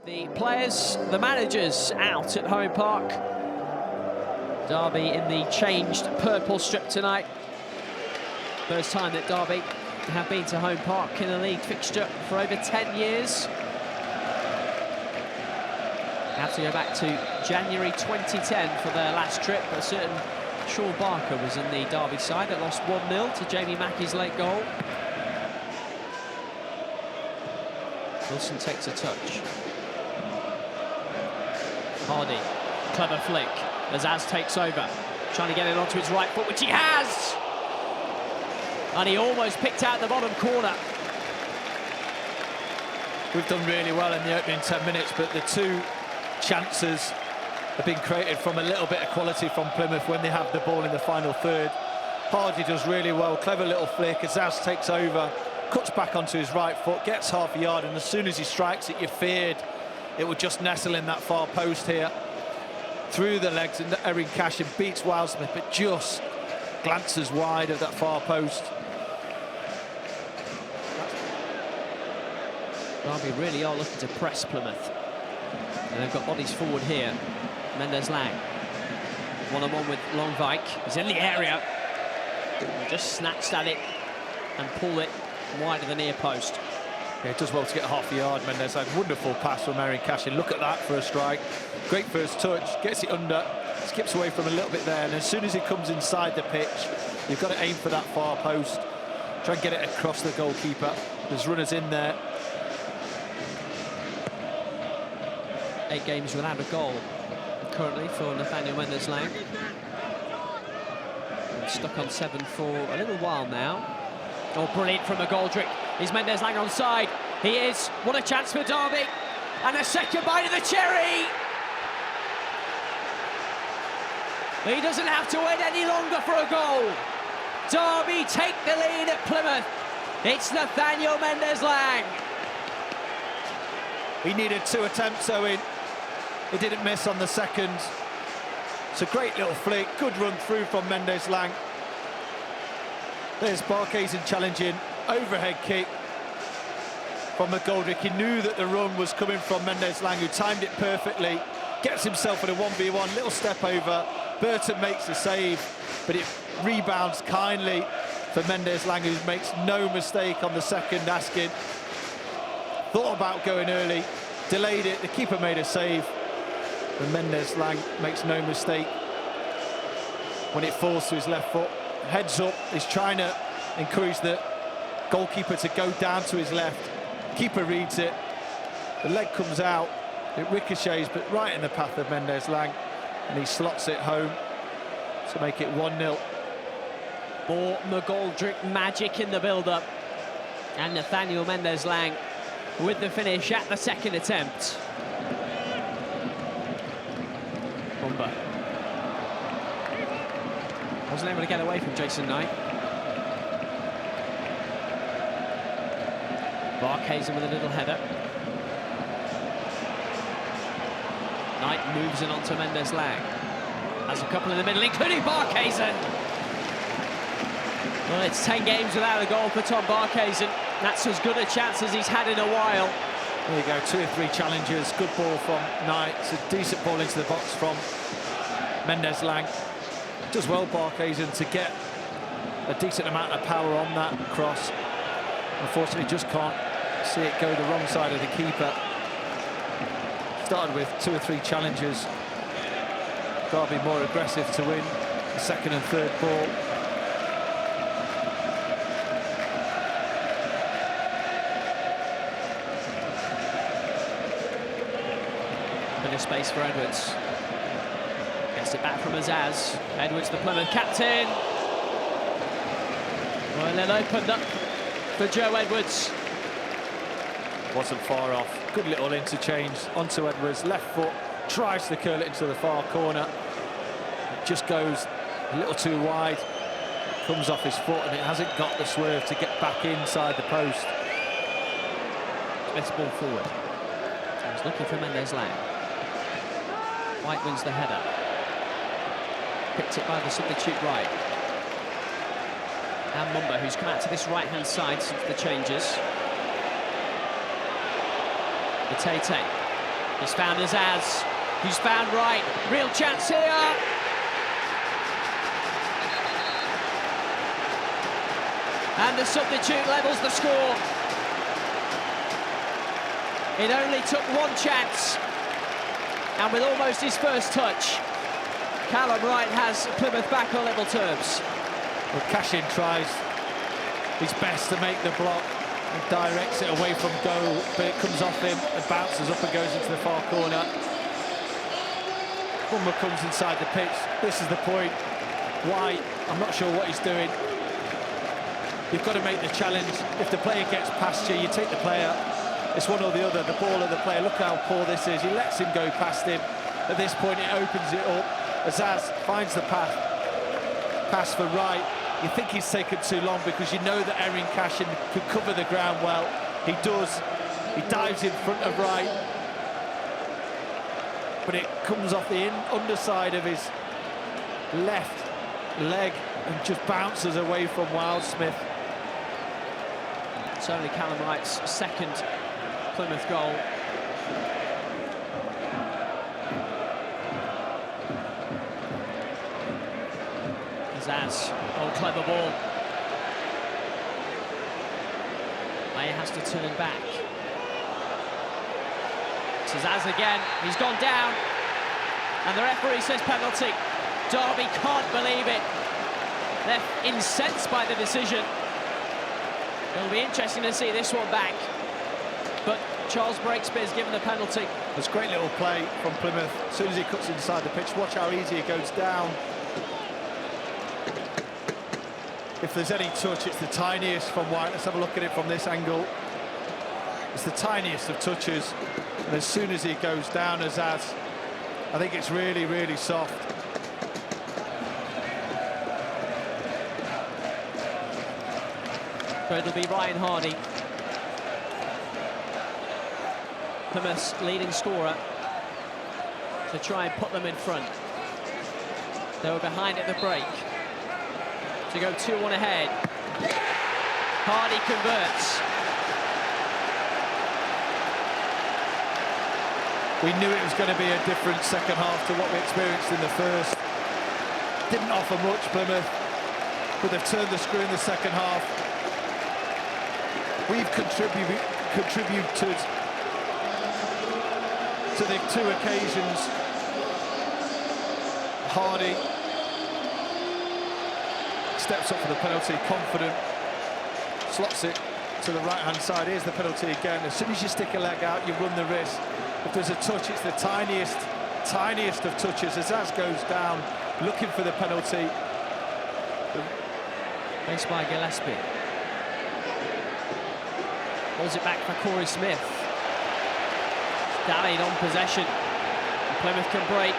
The players, the managers out at home park. Derby in the changed purple strip tonight. First time that Derby have been to home park in a league fixture for over 10 years. Have to go back to January 2010 for their last trip. A certain Shaw Barker was in the Derby side that lost 1-0 to Jamie Mackey's late goal. Wilson takes a touch. Hardy, clever flick as Az takes over, trying to get it onto his right foot, which he has! And he almost picked out the bottom corner. We've done really well in the opening 10 minutes, but the two chances have been created from a little bit of quality from Plymouth when they have the ball in the final third. Hardy does really well, clever little flick as Az takes over, cuts back onto his right foot, gets half a yard, and as soon as he strikes it, you feared it would just nestle in that far post here. Through the legs, and Erin Cashin beats Wildsmith, but just glances wide of that far post. Derby really are looking to press Plymouth. And they've got bodies forward here. Mendez-Laing. One-on-one with Longvik. He's in the area. Just snatched at it and pulled it wide of the near post. Yeah, it does well to get half a yard, Mendez-Laing. Wonderful pass from Erin Cashin. Look at that for a strike. Great first touch, gets it under, skips away from a little bit there, and as soon as he comes inside the pitch, you've got to aim for that far post. Try and get it across the goalkeeper. There's runners in there. 8 games without a goal currently for Nathaniel Mendez-Laing. Stuck on 7 for a little while now. Oh, brilliant from McGoldrick. Is Mendez-Laing onside? He is. What a chance for Derby. And a second bite of the cherry. He doesn't have to wait any longer for a goal. Derby take the lead at Plymouth. It's Nathaniel Mendez-Laing. He needed 2 attempts, Owen. He didn't miss on the second. It's a great little flick, good run through from Mendez-Laing. There's Barkhuizen challenging, overhead kick from McGoldrick. He knew that the run was coming from Mendez-Laing, who timed it perfectly, gets himself in a 1v1, little step over. Burton makes the save, but it rebounds kindly for Mendez-Laing, who makes no mistake on the second asking. Thought about going early, delayed it, the keeper made a save, and Mendez-Laing makes no mistake when it falls to his left foot. Heads up, he's trying to encourage the goalkeeper to go down to his left. Keeper reads it, the leg comes out, it ricochets, but right in the path of Mendez-Laing, and he slots it home to make it 1-0. More McGoldrick magic in the build-up, and Nathaniel Mendez-Laing with the finish at the second attempt. Bumba wasn't able to get away from Jason Knight. Barkhuizen with a little header. Knight moves it onto Mendez-Laing. Has a couple in the middle, including Barkhuizen. Well, it's 10 games without a goal for Tom Barkhuizen. That's as good a chance as he's had in a while. There you go, 2 or 3 challenges. Good ball from Knight. It's a decent ball into the box from Mendez-Laing. Does well, Barkhuizen, to get a decent amount of power on that cross. Unfortunately, just can't see it go the wrong side of the keeper. Started with 2 or 3 challenges. Derby more aggressive to win the second and third ball. Bit of space for Edwards. Gets it back from Azaz. Edwards, the Plymouth captain. Well, then opened up for Joe Edwards. Wasn't far off. Good little interchange onto Edwards. Left foot, tries to curl it into the far corner. It just goes a little too wide. It comes off his foot and it hasn't got the swerve to get back inside the post. Smith's ball forward. He's looking for Mendez-Laing. White wins the header. Picked it by the substitute right. And Mumba, who's come out to this right-hand side since the changes. Matete. He's found Azaz, who's found Wright. Real chance here. And the substitute levels the score. It only took one chance. And with almost his first touch, Callum Wright has Plymouth back on level terms. Well, Cashin tries his best to make the block and directs it away from goal, but it comes off him and bounces up and goes into the far corner. Bummer comes inside the pitch. This is the point. Why? I'm not sure what he's doing. You've got to make the challenge. If the player gets past you, you take the player. It's one or the other, the ball or the player. Look how poor this is. He lets him go past him. At this point, it opens it up. Azaz finds the pass for Wright. You think he's taken too long because you know that Erin Cashin could cover the ground well. He does. He dives in front of Wright. But it comes off the underside of his left leg and just bounces away from Wildsmith. It's only Callum Wright's second Plymouth goal. Azaz, clever ball. Mayer has to turn back. It's Azaz again, he's gone down. And the referee says penalty. Derby can't believe it. They're incensed by the decision. It'll be interesting to see this one back. But Charles Breakspear's given the penalty. It's a great little play from Plymouth. As soon as he cuts inside the pitch, watch how easy he goes down. If there's any touch, it's the tiniest from White. Let's have a look at it from this angle. It's the tiniest of touches. And as soon as he goes down, Azaz, I think it's really, really soft. So it'll be Ryan Hardy, Plymouth's leading scorer, to try and put them in front. They were behind at the break. To go 2-1 ahead. Hardy converts. We knew it was going to be a different second half to what we experienced in the first. Didn't offer much, Plymouth, but they've turned the screw in the second half. We've contributed to the two occasions. Hardy steps up for the penalty, confident, slots it to the right-hand side. Here's the penalty again. As soon as you stick a leg out, you run the risk. If there's a touch, it's the tiniest of touches. Azaz goes down, looking for the penalty. Faced by Gillespie. Pulls it back for Corey Smith. Dallied on possession. Plymouth can break.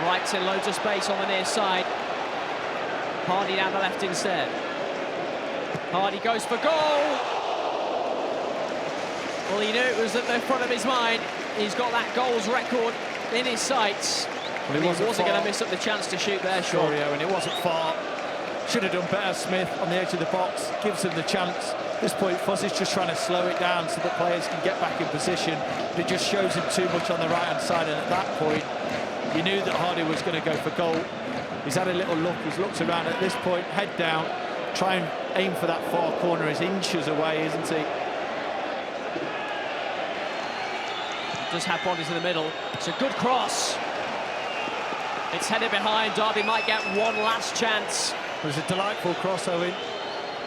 Wright's in loads of space on the near side. Hardy down the left instead. Hardy goes for goal. Well, he knew it was at the front of his mind. He's got that goals record in his sights. Well, he wasn't going to miss up the chance to shoot there, Sean. And it wasn't far. Should have done better. Smith on the edge of the box gives him the chance. At this point, Fuzzy's just trying to slow it down so that players can get back in position. But it just shows him too much on the right-hand side, and at that point, you knew that Hardy was going to go for goal. He's had a little look. He's looked around at this point, head down, try and aim for that far corner. He's inches away, isn't he? Does have bodies in the middle. It's a good cross. It's headed behind. Derby might get one last chance. It was a delightful cross, Owen,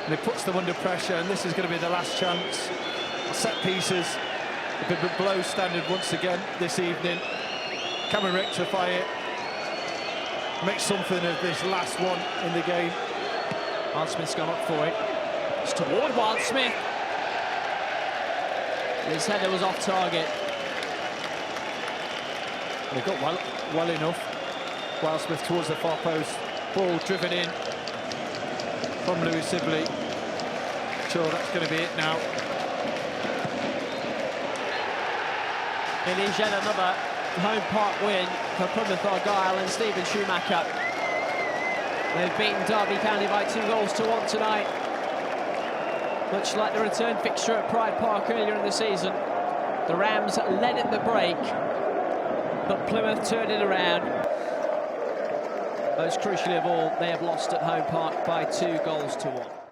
and it puts them under pressure, and this is going to be the last chance. Set pieces have been below standard once again this evening. Can we rectify it? Make something of this last one in the game. Wildsmith's gone up for it. It's toward Wildsmith. His header was off target. They got well enough. Wildsmith towards the far post. Ball driven in from Lewis Sibley. Sure, that's going to be it now. It is yet another home park win for Plymouth Argyle and Stephen Schumacher. They've beaten Derby County by 2-1 tonight. Much like the return fixture at Pride Park earlier in the season, the Rams led at the break, But Plymouth turned it around. Most crucially of all, they have lost at home park by 2 goals to 1.